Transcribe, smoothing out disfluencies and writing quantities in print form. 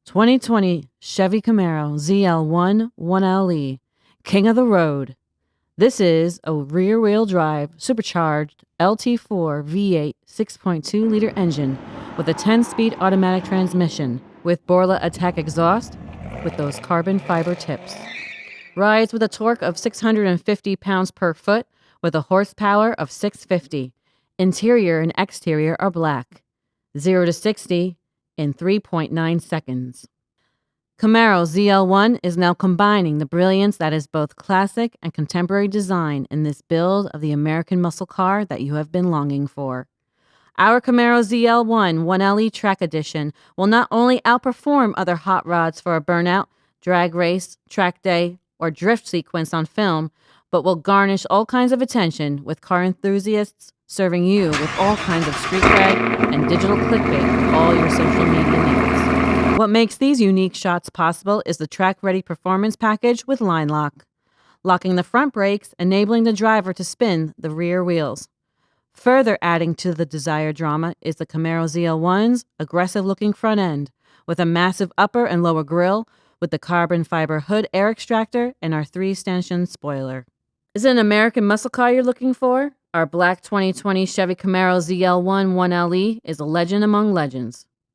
2020 Chevy Camaro ZL1 1LE, King of the Road. This is a rear-wheel drive, supercharged LT4 V8 6.2-liter engine with a 10-speed automatic transmission with Borla Attack exhaust with those carbon fiber tips. Rides with a torque of 650 pounds per foot with a horsepower of 650. Interior and exterior are black. 0 to 60 in 3.9 seconds. Camaro ZL1 is now combining the brilliance that is both classic and contemporary design in this build of the American muscle car that you have been longing for. Our Camaro ZL1 1LE Track Edition will not only outperform other hot rods for a burnout, drag race, track day, or drift sequence on film, but will garnish all kinds of attention with car enthusiasts serving you with all kinds of street cred and digital clickbait for all your social media needs. What makes these unique shots possible is the track-ready performance package with line lock, locking the front brakes, enabling the driver to spin the rear wheels. Further adding to the desired drama is the Camaro ZL1's aggressive-looking front end, with a massive upper and lower grille, with the carbon fiber hood air extractor and our 3-stanchion spoiler. Is it an American muscle car you're looking for? Our black 2020 Chevy Camaro ZL1 1LE is a legend among legends.